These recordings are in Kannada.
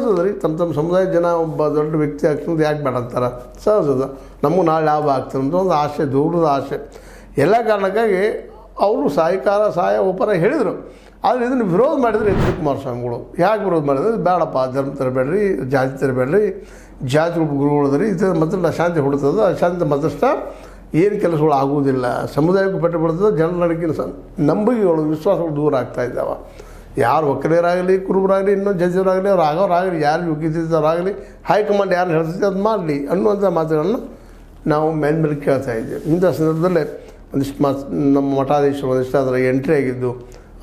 ಸಹಜದ ರೀ. ತಮ್ಮ ಸಮುದಾಯದ ಜನ ಒಬ್ಬ ದೊಡ್ಡ ವ್ಯಕ್ತಿ ಆಗ್ತದೆ ಯಾಕೆ ಬೇಡ ಅಂತಾರೆ, ಸಹಜದ. ನಮಗೂ ನಾಳೆ ಲಾಭ ಆಗ್ತದೆ ಅಂತ ಒಂದು ಆಸೆ, ದೂರದ ಆಸೆ. ಎಲ್ಲ ಕಾರಣಕ್ಕಾಗಿ ಅವರು ಸಹಾಯ ಒಪ್ಪರ ಹೇಳಿದರು. ಆದರೆ ಇದನ್ನು ವಿರೋಧ ಮಾಡಿದರೆ ಎಚ್ ಡಿ ಕುಮಾರಸ್ವಾಮಿಗಳು ಯಾಕೆ ವಿರೋಧ ಮಾಡಿದ್ರೆ, ಬೇಡಪ್ಪ ಧರ್ಮ ತರಬೇಡ್ರಿ, ಜಾತಿ ತರಬೇಡ್ರಿ, ಜಾತಿ ಗುರುಗಳದ್ರಿ, ಇದು ಮಾತ್ರ ಅಶಾಂತಿ ಹುಡ್ತದೆ, ಅಶಾಂತಿ ಮತ್ತಷ್ಟ ಏನು ಕೆಲಸಗಳು ಆಗುವುದಿಲ್ಲ, ಸಮುದಾಯಕ್ಕೂ ಪೆಟ್ಟು ಬಿಡ್ತದೆ, ಜನರ ನಡಕಿನ ನಂಬಿಕೆಗಳು ವಿಶ್ವಾಸಗಳು ದೂರ ಆಗ್ತಾಯಿದ್ದಾವೆ. ಯಾರು ಒಕ್ಕಲಿಗರಾಗಲಿ, ಕುರುಬರಾಗಲಿ, ಇನ್ನೂ ಜಡ್ಜರಾಗಲಿ, ಅವ್ರು ಆಗೋರಾಗಲಿ, ಯಾರು ಯೋಗ್ಯತೆಯವರಾಗಲಿ, ಹೈಕಮಾಂಡ್ ಯಾರು ಹೇಳ್ತೈತೆ ಅದು ಮಾಡಲಿ ಅನ್ನುವಂಥ ಮಾತುಗಳನ್ನು ನಾವು ಮೇಲೆ ಕೇಳ್ತಾ ಇದ್ದೀವಿ. ಇಂಥ ಸಂದರ್ಭದಲ್ಲೇ ಒಂದಿಷ್ಟು ನಮ್ಮ ಮಠಾಧೀಶರು ಒಂದಿಷ್ಟು ಅದರ ಎಂಟ್ರಿ ಆಗಿದ್ದು,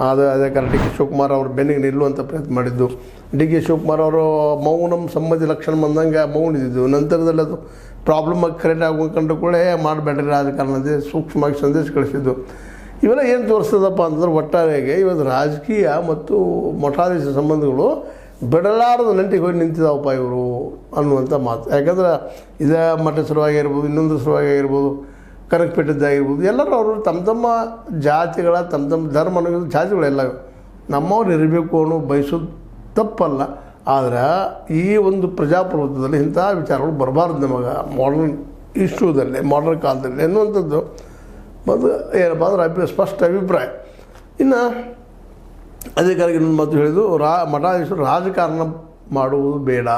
ಅದೇ ಕಾರಣ ಡಿ ಕೆ ಶಿವಕುಮಾರ್ ಅವರು ಬೆನ್ನಿಗೆ ನಿಲ್ಲುವಂಥ ಪ್ರಯತ್ನ ಮಾಡಿದ್ದು. ಡಿ ಕೆ ಶಿವಕುಮಾರ್ ಅವರು ಮೌನಂ ಸಮ್ಮತಿ ಲಕ್ಷಣ ಬಂದಂಗೆ ಮೌನಿದ್ದು, ನಂತರದಲ್ಲಿ ಅದು ಪ್ರಾಬ್ಲಮಾಗಿ ಕರೆಕ್ಟ್ ಆಗ್ಬೇಕಂಡ್ರೆ ಕೂಡ ಮಾಡಬೇಡ್ರಿ ರಾಜಕಾರಣ ಅಂತ ಸೂಕ್ಷ್ಮವಾಗಿ ಸಂದೇಶ ಕಳಿಸಿದ್ದು. ಇವೆಲ್ಲ ಏನು ತೋರಿಸ್ತದಪ್ಪ ಅಂತಂದ್ರೆ ಒಟ್ಟಾರೆಯಾಗಿ ಇವತ್ತು ರಾಜಕೀಯ ಮತ್ತು ಮಠಾಧೀಶ ಸಂಬಂಧಗಳು ಬಿಡಲಾರದ ನಂಟಿಗೆ ಹೋಗಿ ನಿಂತಿದ್ದಾವಪ್ಪ ಇವರು ಅನ್ನುವಂಥ ಮಾತು. ಯಾಕಂದ್ರೆ ಇದೇ ಮಠ ಸಲುವಾಗಿರ್ಬೋದು, ಇನ್ನೊಂದು ಸಲುವಾಗಿರ್ಬೋದು, ಕನಕಪೇಟದ್ದಾಗಿರ್ಬೋದು, ಎಲ್ಲರೂ ಅವರು ತಮ್ಮ ಜಾತಿಗಳ ತಮ್ಮ ಧರ್ಮ ಅನ್ನೋ ಜಾತಿಗಳೆಲ್ಲ ನಮ್ಮವ್ರು ಇರಬೇಕು ಅನ್ನೋ ಬಯಸೋದು ತಪ್ಪಲ್ಲ. ಆದರೆ ಈ ಒಂದು ಪ್ರಜಾಪ್ರಭುತ್ವದಲ್ಲಿ ಇಂಥ ವಿಚಾರಗಳು ಬರಬಾರ್ದು ನಮಗೆ ಮಾಡರ್ನ್ ಇಶ್ಯೂದಲ್ಲಿ, ಮಾಡರ್ನ್ ಕಾಲದಲ್ಲಿ ಅನ್ನುವಂಥದ್ದು ಮತ್ತು ಏನಪ್ಪ ಅಂದ್ರೆ ಸ್ಪಷ್ಟ ಅಭಿಪ್ರಾಯ. ಇನ್ನು ಅಧಿಕಾರಿಗೆ ಇನ್ನೊಂದು ಮಾತು ಹೇಳಿದ್ದು, ಮಠಾಧೀಶರು ರಾಜಕಾರಣ ಮಾಡುವುದು ಬೇಡ.